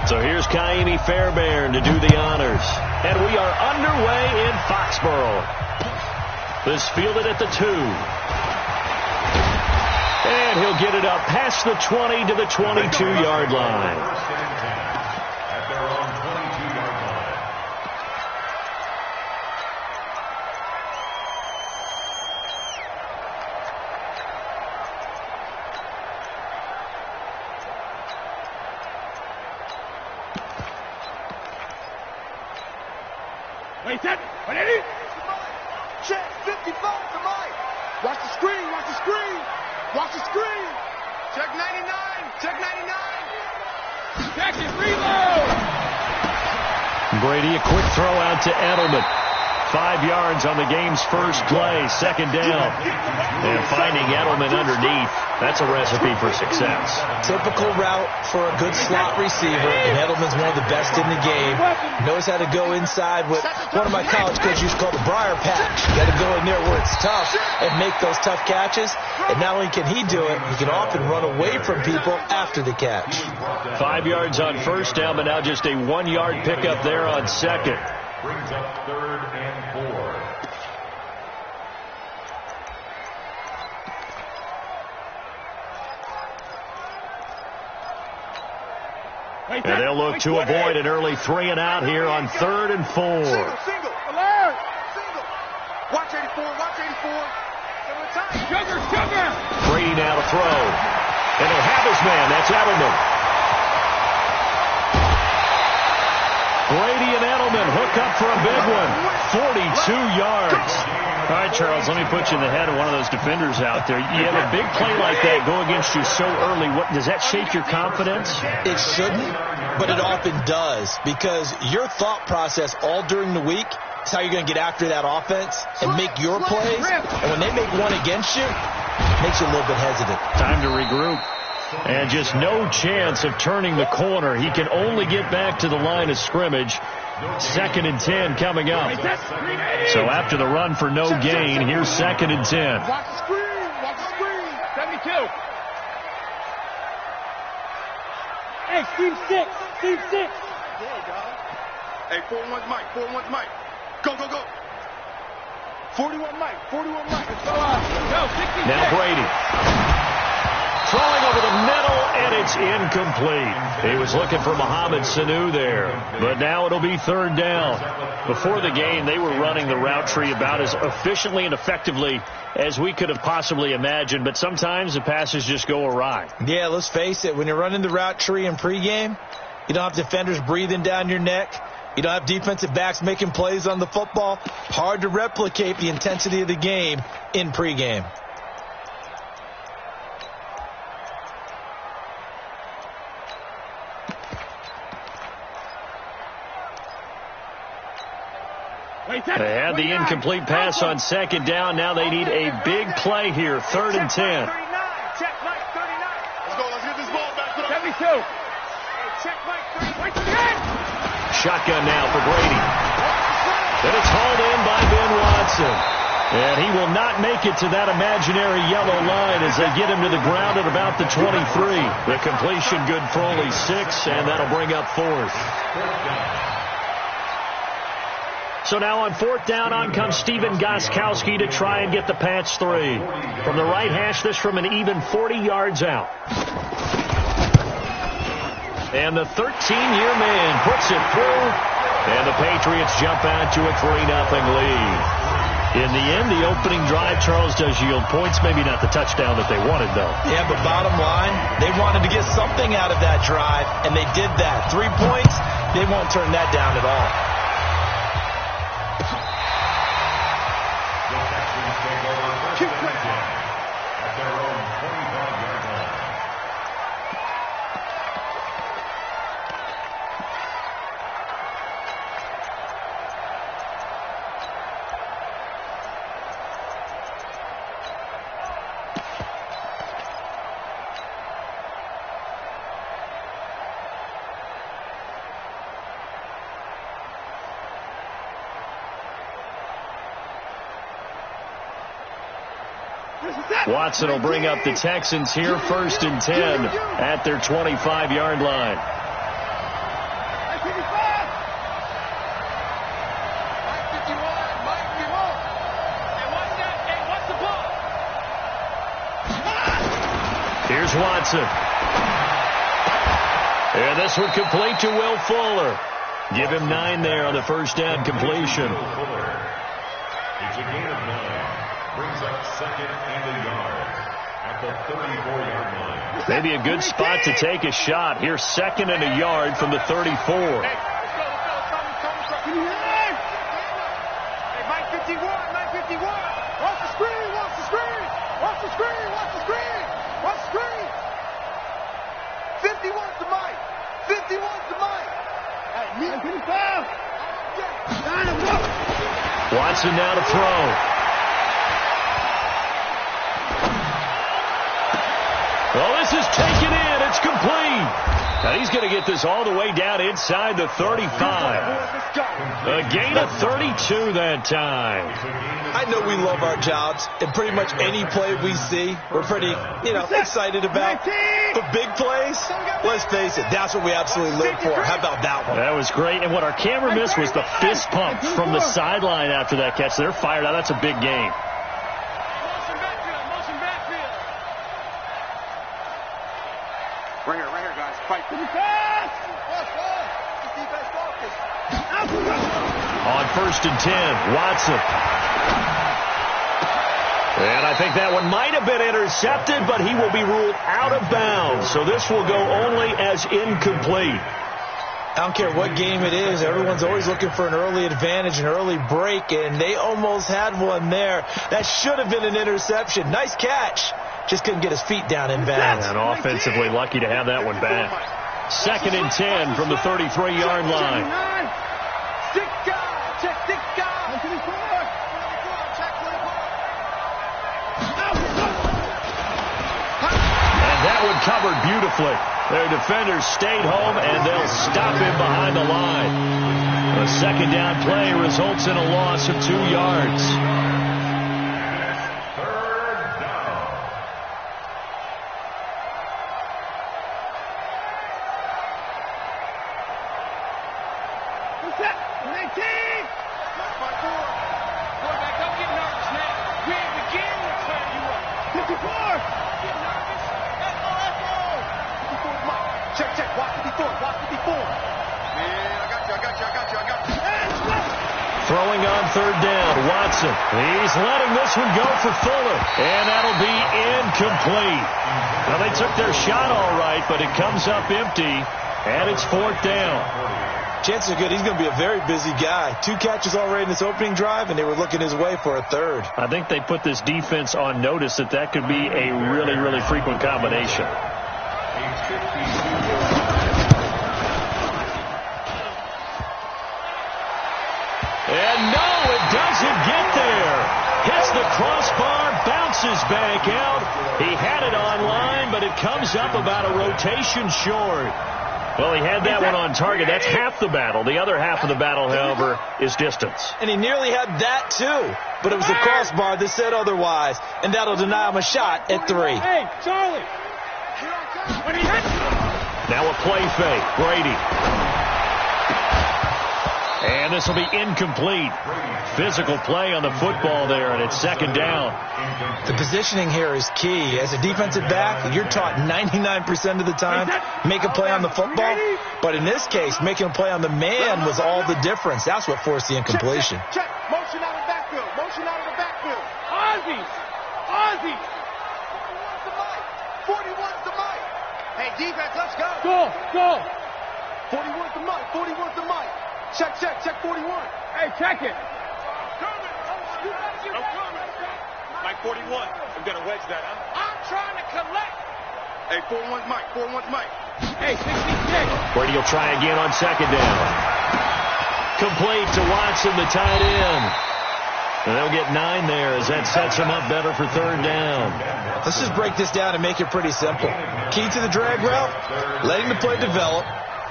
So here's Kaimi Fairbairn to do the honors. And we are underway in Foxborough. This fielded at the 2. And he'll get it up past the 20 to the 22-yard line. At their own 22-yard line. Wait, set. Ready? Check 55 to Mike. Watch the screen. Watch the screen. Watch the screen. Check 99. Check 99. Check it. Reload. Brady, a quick throw out to Edelman. 5 yards on the game's first play. Second down. And finding Edelman underneath. That's a recipe for success. Typical route for a good slot receiver. And Edelman's one of the best in the game. Knows how to go inside what one of my college coaches used to call the briar patch. You got to go in there where it's tough and make those tough catches. And not only can he do it, he can often run away from people after the catch. 5 yards on first down, but now just a 1-yard pickup there on second. Brings up 3rd and 4. And they'll look to avoid an early 3 and out here on 3rd and 4. Single. Alert. Single. Watch 84. Watch 84. Sugar. Brady now to throw. And he'll have his man. That's Edelman. Brady and Edelman hook up for a big one. 42 yards. All right, Charles, let me put you in the head of one of those defenders out there. You have a big play like that go against you so early. What does that shake your confidence? It shouldn't, but it often does, because your thought process all during the week is how you're going to get after that offense and make your plays. And when they make one against you, it makes you a little bit hesitant. Time to regroup. And just no chance of turning the corner. He can only get back to the line of scrimmage. 2nd and 10 coming up. So after the run for no gain, here's 2nd and 10. Watch the screen. Watch the screen. 72. Hey, Steve 6. Steve 6. Hey, 4-1 Mike. 4-1 Mike. Go. 41 Mike. 41 Mike. Let's go. 60. Now Brady. Throwing over the middle, and it's incomplete. He was looking for Mohamed Sanu there, but now it'll be 3rd down. Before the game, they were running the route tree about as efficiently and effectively as we could have possibly imagined, but sometimes the passes just go awry. Yeah, let's face it. When you're running the route tree in pregame, you don't have defenders breathing down your neck. You don't have defensive backs making plays on the football. Hard to replicate the intensity of the game in pregame. They had the incomplete pass on 2nd down. Now they need a big play here. 3rd and 10. Check Mike 39. Let's go. Let's get this ball back to the 72. Check Mike 39. Shotgun now for Brady. And it's hauled in by Ben Watson. And he will not make it to that imaginary yellow line as they get him to the ground at about the 23. The completion good for only 6, and that'll bring up 4th. So now on 4th down, on comes Stephen Gostkowski to try and get the Pats 3. From the right hash, this from an even 40 yards out. And the 13-year man puts it through, and the Patriots jump out to a 3-0 lead. In the end, the opening drive, Charles, does yield points. Maybe not the touchdown that they wanted, though. Yeah, but bottom line, they wanted to get something out of that drive, and they did that. 3 points, they won't turn that down at all. At their own 25-yard line. Watson will bring up the Texans here, 1st and 10 at their 25-yard line. Here's Watson. And this one complete to Will Fuller. Give him 9 there on the first down completion. It's a gain of 9. Brings up 2nd and a yard at the 34-yard line. Maybe a good spot to take a shot. Here's 2nd and a yard from the 34. Hey, let's go. Hey, Mike 51, Mike 51. Watch the screen, watch the screen. Watch the screen, watch the screen. Watch the screen. 51's to Mike. 51's to Mike. Hey, me 55. Watson now to throw. Well, this is taken in. It's complete. Now he's going to get this all the way down inside the 35. A gain of 32 that time. I know we love our jobs, and pretty much any play we see, we're pretty, excited about. But big plays, let's face it, that's what we absolutely live for. How about that one? That was great. And what our camera missed was the fist pump from the sideline after that catch. They're fired out. That's a big game. Right here, guys. Fight. On 1st and 10, Watson. And I think that one might have been intercepted, but he will be ruled out of bounds. So this will go only as incomplete. I don't care what game it is. Everyone's always looking for an early advantage, an early break, and they almost had one there. That should have been an interception. Nice catch. Just couldn't get his feet down in bounds. And offensively lucky to have that one back. 2nd and 10 from the 33-yard line. And that one covered beautifully. Their defenders stayed home, and they'll stop him behind the line. A 2nd down play results in a loss of 2 yards. Throwing on 3rd down, Watson. He's letting this one go for Fuller, and that'll be incomplete. Now, they took their shot all right, but it comes up empty, and it's 4th down. Chances are good he's going to be a very busy guy. 2 catches already in this opening drive, and they were looking his way for a 3rd. I think they put this defense on notice that could be a really, really frequent combination. And no, it doesn't get there. Hits the crossbar, bounces back out. He had it online, but it comes up about a rotation short. Well, he had that one on target. That's half the battle. The other half of the battle, however, is distance. And he nearly had that, too. But it was the crossbar that said otherwise. And that'll deny him a shot at 3. Hey, Charlie. Now a play fake. Brady. And this will be incomplete. Physical play on the football there, and it's 2nd down. The positioning here is key. As a defensive back, you're taught 99% of the time, make a play on the football. But in this case, making a play on the man was all the difference. That's what forced the incompletion. Check. Motion out of the backfield. Motion out of the backfield. Ozzy. 41's to Mike. Hey, defense, let's go. Go. 41's to Mike. 41's to Mike. Check 41. Hey, check it. Mike 41. I'm going to wedge that, huh? I'm trying to collect. Hey, 41's Mike. 41's Mike. Hey, 66. Brady will try again on 2nd down. Complete to Watson, the tight end. And they'll get 9 there as that sets him up better for 3rd down. Let's just break this down and make it pretty simple. Key to the drag route, letting the play develop,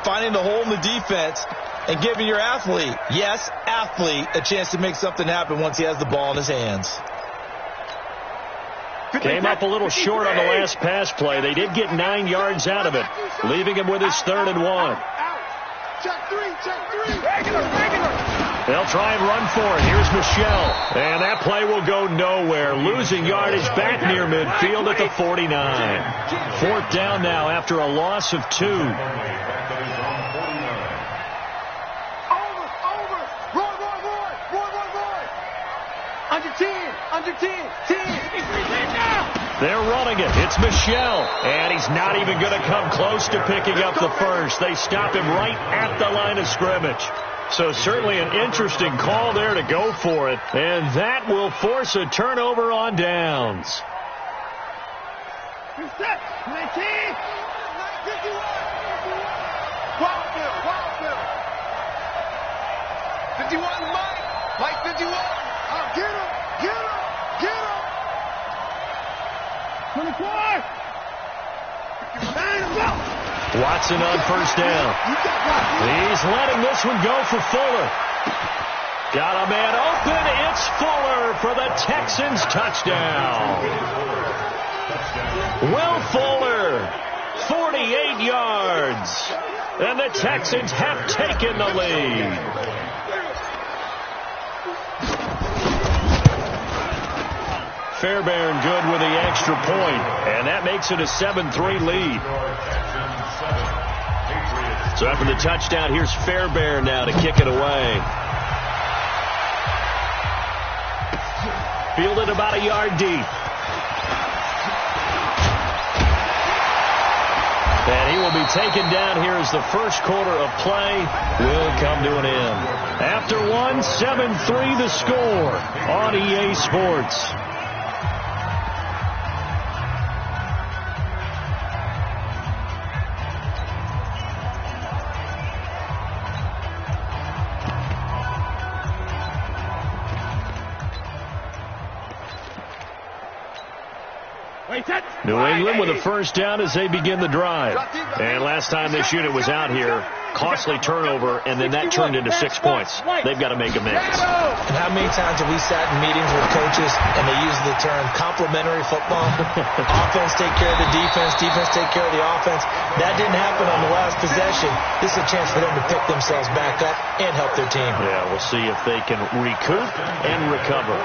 finding the hole in the defense, and giving your athlete, yes, athlete, a chance to make something happen once he has the ball in his hands. Came up a little short on the last pass play. They did get 9 yards out of it, leaving him with his 3rd and 1. Check 3. Regular. They'll try and run for it. Here's Michelle. And that play will go nowhere. Losing yardage back near midfield at the 49. 4th down now after a loss of 2. Over. Roy. Under 10. 10. They're running it. It's Michelle. And he's not even going to come close to picking up the first. They stop him right at the line of scrimmage. So certainly an interesting call there to go for it. And that will force a turnover on downs. Wild Bill. 51, Mike 51. Oh, get him. 24. Watson on first down. He's letting this one go for Fuller. Got a man open. It's Fuller for the Texans touchdown. Will Fuller, 48 yards. And the Texans have taken the lead. Fairbairn good with the extra point, and that makes it a 7-3 lead. So after the touchdown, here's Fairbairn now to kick it away. Fielded about a yard deep. And he will be taken down here as the first quarter of play will come to an end. After 7-3 the score on EA Sports. New England with a first down as they begin the drive. And last time this unit was out here, costly turnover, and then that turned into 6 points. They've got to make amends. And how many times have we sat in meetings with coaches and they use the term complementary football? Offense take care of the defense, defense take care of the offense. That didn't happen on the last possession. This is a chance for them to pick themselves back up and help their team. Yeah, we'll see if they can recoup and recover.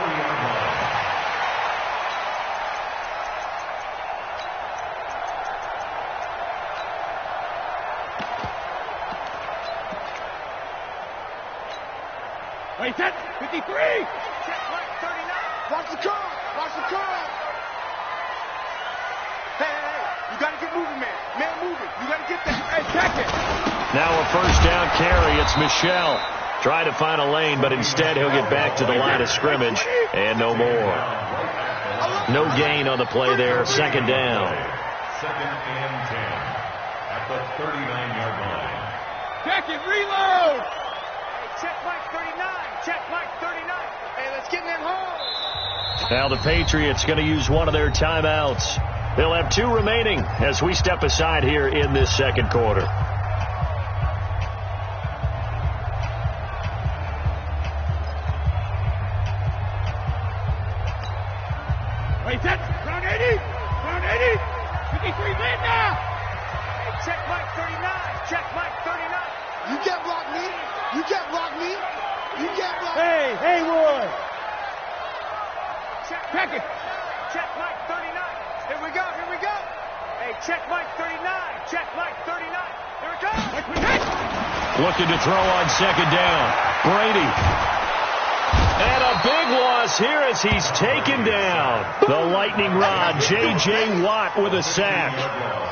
Wait, that's 53. Check Mike 39. Watch the curve. Hey, you got to get moving, man. Man moving. You got to get that. Hey, check it. Now a first down carry. It's Michelle. Try to find a lane, but instead he'll get back to the line of scrimmage and no more. No gain on the play there. Second down. 2nd and 10 at the 39-yard line. Check it. Reload. Check Mike 39. Check Mike 39. Hey, let's get in that hole. Now the Patriots going to use one of their timeouts. They'll have 2 remaining as we step aside here in this second quarter. Wait, that's round 80. 53 man now. Hey, check Mike 39. Check Mike 39. You can't block me. You can't block me. Hey, Roy. Check it. Check Mike 39. Here we go. Hey, check Mike 39. Check Mike 39. Here it comes. Looking to throw on second down. Brady. And a big loss here as he's taken down. The lightning rod, J.J. Watt with a sack.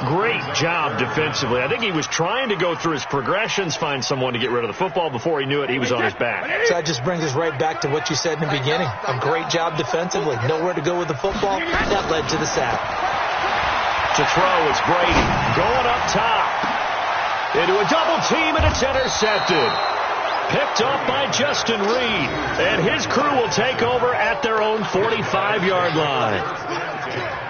Great job defensively. I think he was trying to go through his progressions, find someone to get rid of the football. Before he knew it, he was on his back. So that just brings us right back to what you said in the beginning. A great job defensively. Nowhere to go with the football. That led to the sack. To throw, it's Brady. Going up top. Into a double team, and it's intercepted. Picked up by Justin Reed. And his crew will take over at their own 45-yard line.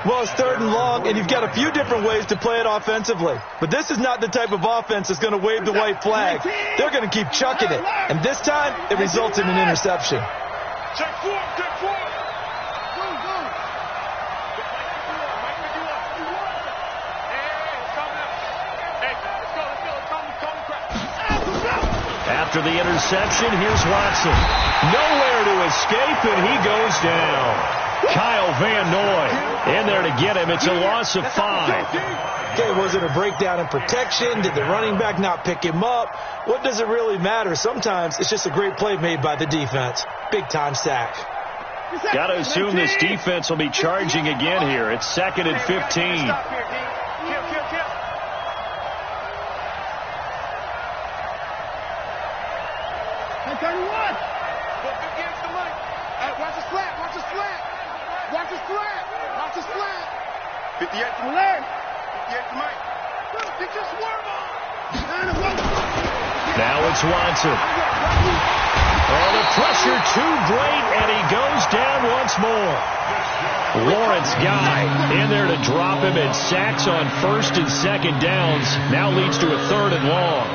Well, it's 3rd and long, and you've got a few different ways to play it offensively. But this is not the type of offense that's going to wave the white flag. They're going to keep chucking it. And this time, it results in an interception. Check 4. Go. After the interception, here's Watson. Nowhere to escape, and he goes down. Kyle Van Noy in there to get him. It's a loss of 5. Okay, was it a breakdown in protection? Did the running back not pick him up? What does it really matter? Sometimes it's just a great play made by the defense. Big-time sack. Got to assume this defense will be charging again here. It's 2nd and 15. Watch the slant. Watch the slant. Watch the slant. Watch the slant. 58 to the left. 58 to Mike. They just swerve on. Now it's Watson. Oh, the pressure too great, and he goes down once more. Lawrence Guy in there to drop him, and sacks on 1st and 2nd downs. Now leads to a 3rd and long.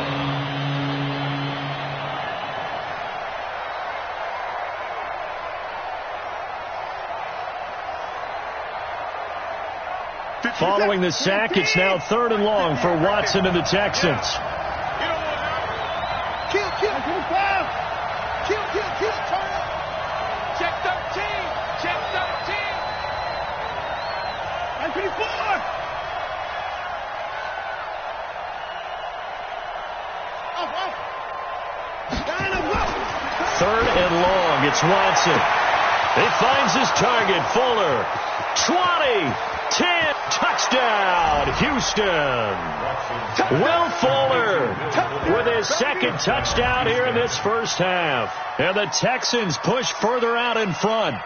Following the sack, it's now 3rd and long for Watson and the Texans. Kill. Turn up. Check 13. Check 13. 924. Up. 3rd and long. It's Watson. He finds his target, Fuller. 20. 10, touchdown, Houston. Will Fuller with his 2nd touchdown here in this first half. And the Texans push further out in front.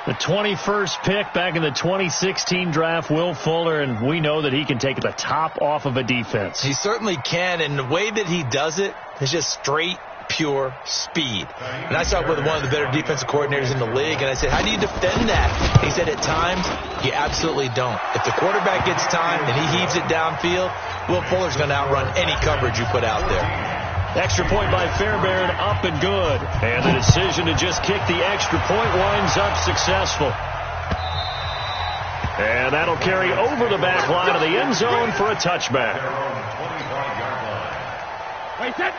The 21st pick back in the 2016 draft, Will Fuller, and we know that he can take the top off of a defense. He certainly can, and the way that he does it is just straight, pure speed. And I saw it with one of the better defensive coordinators in the league, and I said, how do you defend that? He said, at times, you absolutely don't. If the quarterback gets time and he heaves it downfield, Will Fuller's going to outrun any coverage you put out there. Extra point by Fairbairn, up and good. And the decision to just kick the extra point winds up successful. And that'll carry over the back line of the end zone for a touchback.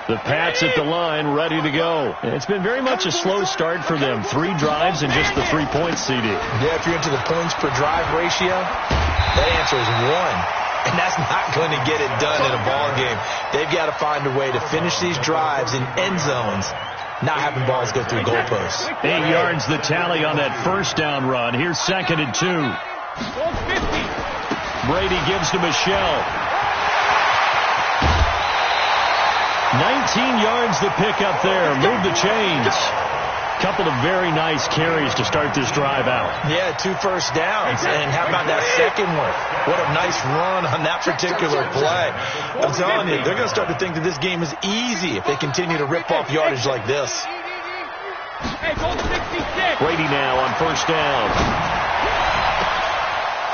The Pats at the line, ready to go. It's been very much a slow start for them. 3 drives and just the 3 points, CD. Yeah, if you're into the points per drive ratio, that answer is 1. And that's not going to get it done in a ball game. They've got to find a way to finish these drives in end zones, not having balls go through goalposts. 8 yards the tally on that first down run. Here's 2nd and 2. Brady gives to Michelle. 19 yards the pick up there. Move the chains. Couple of very nice carries to start this drive out. Yeah, 2 first downs. And how about that second one? What a nice run on that particular play. I'm telling you, they're going to start to think that this game is easy if they continue to rip off yardage like this. Brady now on first down.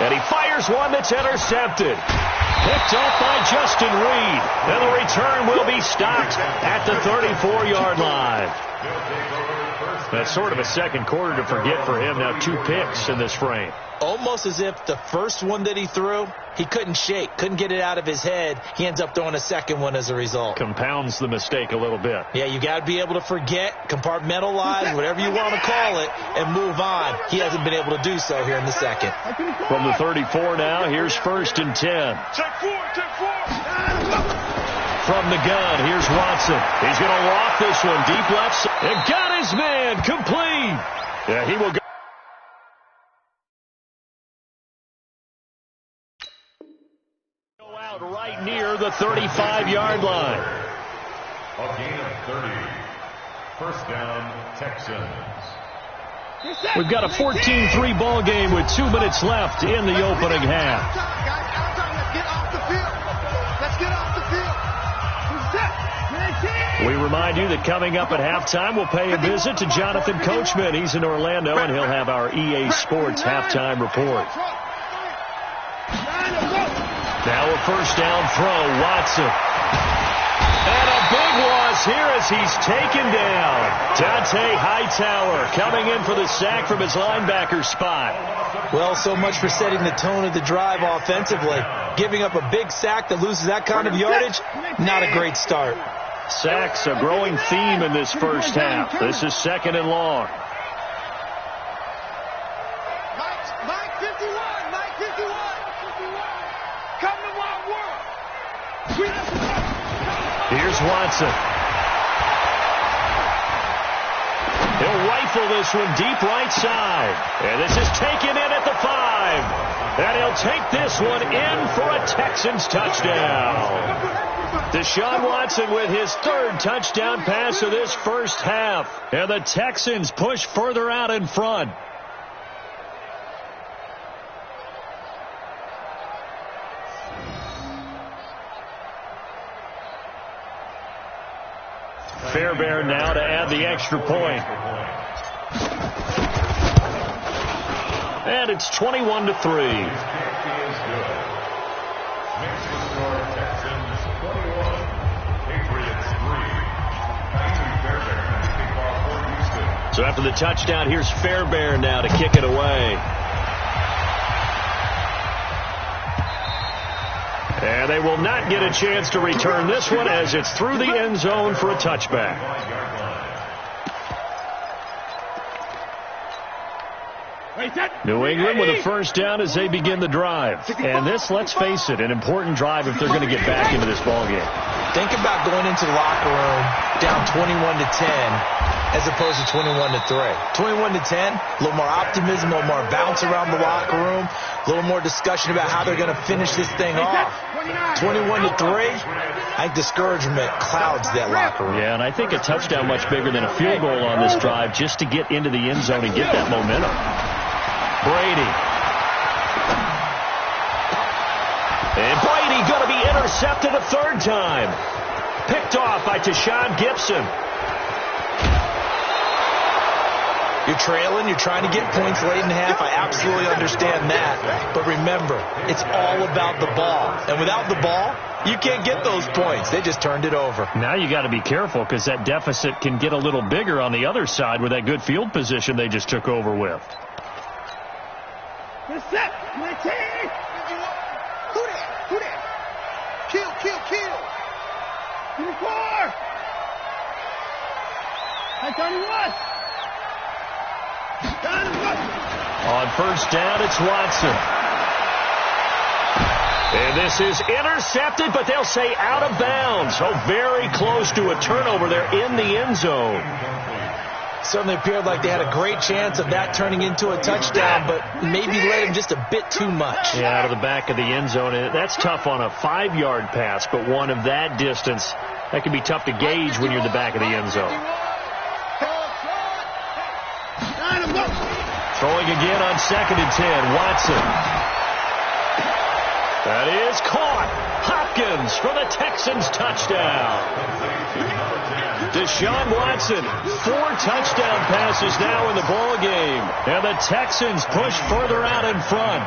And he fires one that's intercepted. Picked off by Justin Reed. And the return will be stopped at the 34-yard line. That's sort of a second quarter to forget for him. Now 2 picks in this frame. Almost as if the first one that he threw, he couldn't shake, couldn't get it out of his head. He ends up throwing a second one as a result. Compounds the mistake a little bit. Yeah, you got to be able to forget, compartmentalize, whatever you want to call it, and move on. He hasn't been able to do so here in the second. From the 34 now, here's 1st and 10. Check 4. From the gun, here's Watson. He's going to walk this one deep left side. And got his man complete. Yeah, he will go. Out right near the 35-yard line. A gain of 30. First down, Texans. We've got a 14-3 ball game with 2 minutes left in the opening half. Let's get off the field. Let's get off the field. We remind you that coming up at halftime, we'll pay a visit to Jonathan Coachman. He's in Orlando, and he'll have our EA Sports halftime report. Now a first down throw, Watson. And a big loss is here as he's taken down. Dante Hightower coming in for the sack from his linebacker spot. Well, so much for setting the tone of the drive offensively. Giving up a big sack that loses that kind of yardage, not a great start. Sacks a growing theme in this first half. This is 2nd and long. Mike 51. Come to my world. Here's Watson. He'll rifle this one deep right side. And this is taken in at the 5. And he'll take this one in for a Texans touchdown. Deshaun Watson with his 3rd touchdown pass of this first half. And the Texans push further out in front. Fairbairn now to add the extra point. And it's 21-3. So after the touchdown, here's Fairbairn now to kick it away. And they will not get a chance to return this one as it's through the end zone for a touchback. New England with a first down as they begin the drive. And this, let's face it, an important drive if they're going to get back into this ballgame. Think about going into the locker room down 21-10 as opposed to 21-3. 21-10, a little more optimism, a little more bounce around the locker room, a little more discussion about how they're going to finish this thing off. 21-3, I think discouragement clouds that locker room. Yeah, and I think a touchdown much bigger than a field goal on this drive just to get into the end zone and get that momentum. Brady. And Brady going to be intercepted a 3rd time. Picked off by Tashawn Gibson. You're trailing, you're trying to get points late in the half. I absolutely understand that. But remember, it's all about the ball. And without the ball, you can't get those points. They just turned it over. Now you got to be careful because that deficit can get a little bigger on the other side with that good field position they just took over with. Set. Who that? Kill. 24. Hey, 31. On first down, it's Watson. And this is intercepted, but they'll say out of bounds. So very close to a turnover there in the end zone. Certainly appeared like they had a great chance of that turning into a touchdown, but maybe led him just a bit too much. Yeah, out of the back of the end zone. That's tough on a 5-yard pass, but one of that distance, that can be tough to gauge when you're in the back of the end zone. Throwing again on 2nd and 10, Watson. That is caught. Hopkins for the Texans touchdown. Deshaun Watson, 4 touchdown passes now in the ball game. And the Texans push further out in front.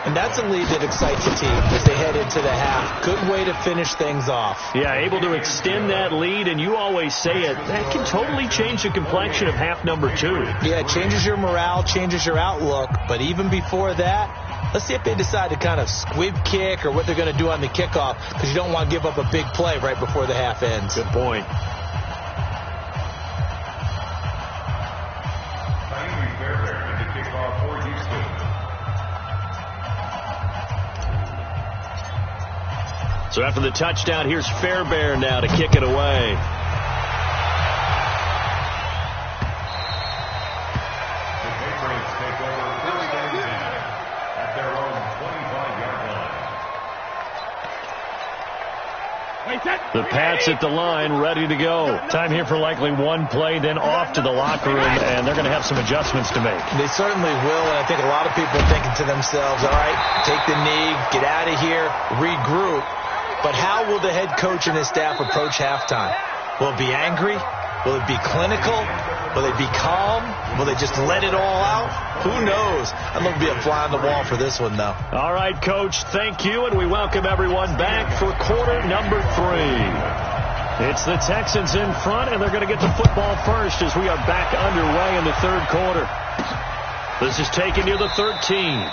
And that's a lead that excites the team as they head into the half. Good way to finish things off. Yeah, able to extend that lead, and you always say it, that can totally change the complexion of half number 2. Yeah, it changes your morale, changes your outlook. But even before that, let's see if they decide to kind of squib kick or what they're going to do on the kickoff, because you don't want to give up a big play right before the half ends. Good point. So after the touchdown, here's Fairbairn now to kick it away. The Patriots take over first and 10 at their own 25-yard line. The Pats at the line, ready to go. Time here for likely one play, then off to the locker room, and they're going to have some adjustments to make. They certainly will, and I think a lot of people are thinking to themselves, all right, take the knee, get out of here, regroup. But how will the head coach and his staff approach halftime? Will it be angry? Will it be clinical? Will they be calm? Will they just let it all out? Who knows? I'd love to be a fly on the wall for this one, though. All right, Coach, thank you, and we welcome everyone back for quarter number 3. It's the Texans in front, and they're going to get the football first as we are back underway in the third quarter. This is taken near the 13.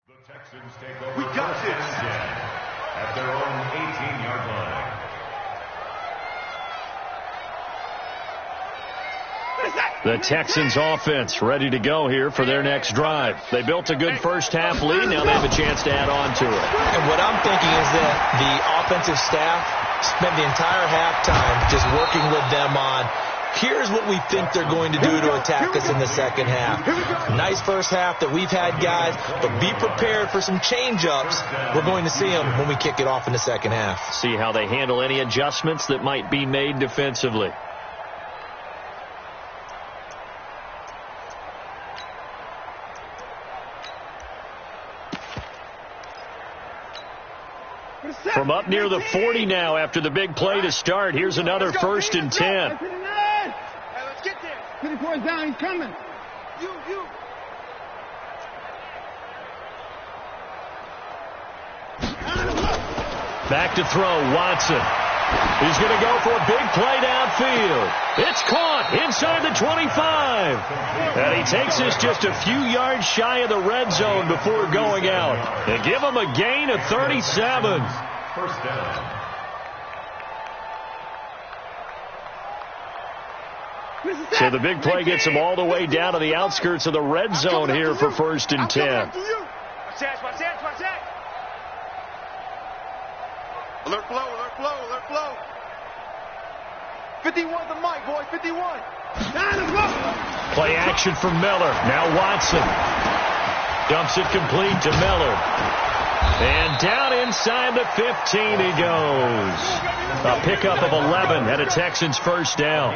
The Texans take over. We got this. At their own 18-yard line. The Texans offense ready to go here for their next drive. They built a good first half lead. Now they have a chance to add on to it. And what I'm thinking is that the offensive staff spent the entire halftime just working with them on, here's what we think they're going to do to attack us in the second half. Nice first half that we've had, guys, but be prepared for some change-ups. We're going to see them when we kick it off in the second half. See how they handle any adjustments that might be made defensively. From up near the 40 now after the big play to start. Here's another 1st and 10. Hey, let's get there. 54 is down. He's coming. You. Back to throw, Watson. He's going to go for a big play downfield. It's caught inside the 25. And he takes us just a few yards shy of the red zone before going out. And give him a gain of 37. First down. So the big play gets him all the way down to the outskirts of the red zone here for 1st and 10. Watch that. Alert flow. 51 the mic, boy, 51. Play action from Miller. Now Watson. Dumps it complete to Miller. And down inside the 15 he goes. A pickup of 11 and a Texans first down.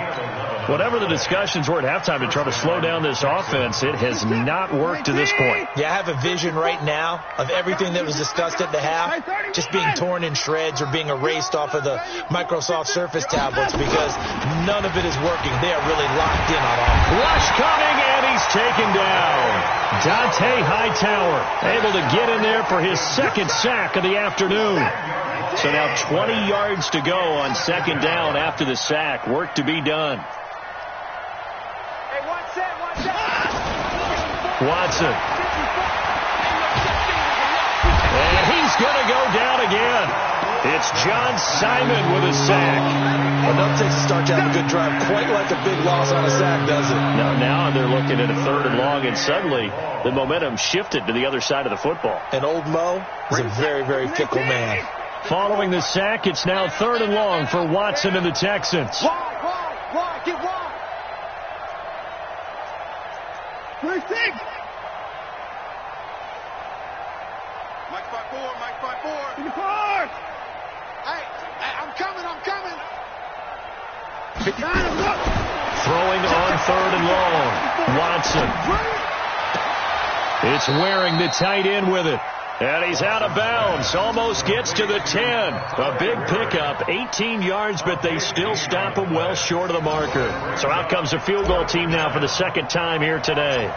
Whatever the discussions were at halftime to try to slow down this offense, it has not worked to this point. Yeah, I have a vision right now of everything that was discussed at the half just being torn in shreds or being erased off of the Microsoft Surface tablets because none of it is working. They are really locked in on offense. Rush coming, and he's taken down. Dante Hightower able to get in there for his second sack of the afternoon. So now 20 yards to go on second down after the sack. Work to be done. Watson. And he's going to go down again. It's John Simon with a sack. Enough takes to start to have a good drive. Quite like a big loss on a sack, does it? Now they're looking at a third and long, and suddenly the momentum shifted to the other side of the football. And old Mo is a very, very fickle man. Following the sack, it's now third and long for Watson and the Texans. Wide, get wide. 36. Mike 5-4. In the car. Hey, I'm coming. Throwing on third and long. Watson. It's Waring, the tight end, with it. And he's out of bounds. Almost gets to the 10. A big pickup. 18 yards, but they still stop him well short of the marker. So out comes the field goal team now for the second time here today.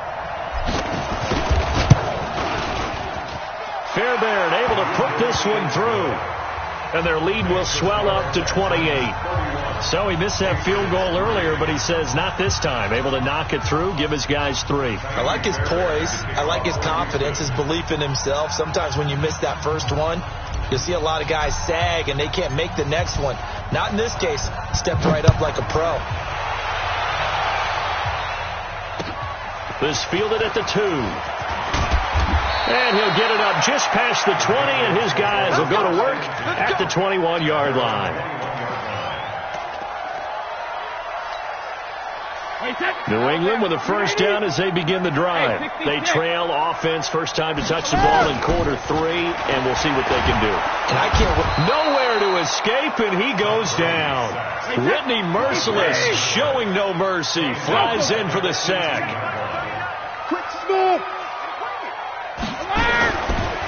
Fairbairn able to put this one through. And their lead will swell up to 28. So he missed that field goal earlier, but he says not this time. Able to knock it through, give his guys 3. I like his poise. I like his confidence, his belief in himself. Sometimes when you miss that first one, you'll see a lot of guys sag and they can't make the next one. Not in this case. Stepped right up like a pro. This fielded at the 2. And he'll get it up just past the 20, and his guys will go to work at the 21-yard line. New England with a first down as they begin the drive. They trail offense first time to touch the ball in quarter 3, and we'll see what they can do. And I can't nowhere to escape, and he goes down. Whitney Merciless showing no mercy. Flies in for the sack. Quick scoop.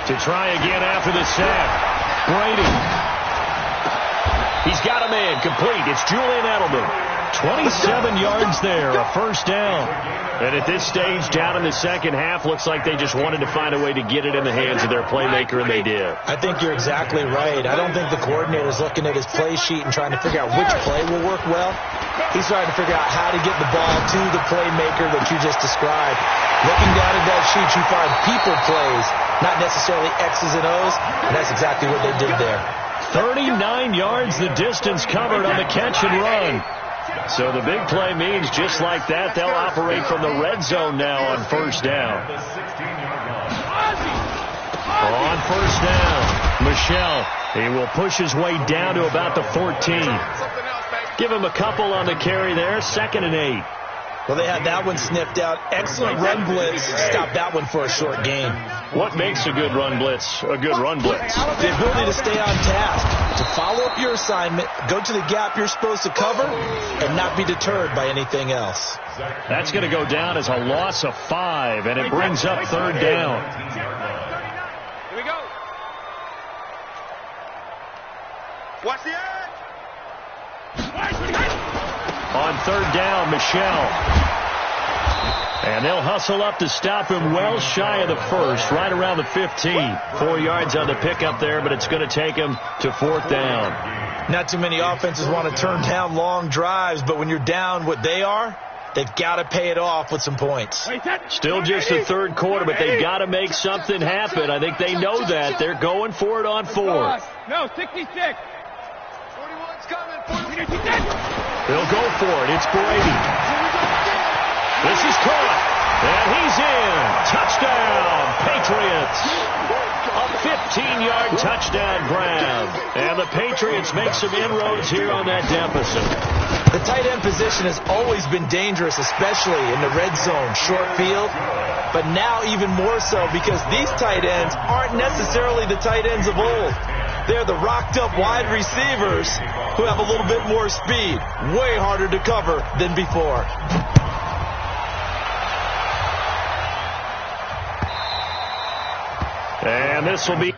To try again after the sack. Brady. He's got a man complete. It's Julian Edelman. 27 yards there, a first down. And at this stage, down in the second half, looks like they just wanted to find a way to get it in the hands of their playmaker, and they did. I think you're exactly right. I don't think the coordinator's looking at his play sheet and trying to figure out which play will work well. He's trying to figure out how to get the ball to the playmaker that you just described. Looking down at that sheet, you find people plays, not necessarily X's and O's, and that's exactly what they did there. 39 yards the distance covered on the catch and run. So the big play means just like that, they'll operate from the red zone now on first down. On first down, Michel, he will push his way down to about the 14. Give him a couple on the carry there, 2nd and 8. Well, they had that one sniffed out. Excellent run blitz. Stop that one for a short gain. What makes a good run blitz a good run blitz? The ability to stay on task, to follow up your assignment, go to the gap you're supposed to cover, and not be deterred by anything else. That's going to go down as a loss of 5, and it brings up third down. Here we go. Watch the edge. On third down, Michel. And they'll hustle up to stop him well shy of the first, right around the 15. 4 yards on the pickup there, but it's going to take him to 4th down. Not too many offenses want to turn down long drives, but when you're down what they are, they've got to pay it off with some points. Still just the third quarter, but they've got to make something happen. I think they know that. They're going for it on 4th. No, 66. 41's coming. 46. They'll go for it. It's Brady. This is caught. And he's in. Touchdown, Patriots. a 15-yard touchdown grab. And the Patriots make some inroads here on that deficit. The tight end position has always been dangerous, especially in the red zone, short field. But now even more so because these tight ends aren't necessarily the tight ends of old. They're the rocked-up wide receivers who have a little bit more speed. Way harder to cover than before. And this will be...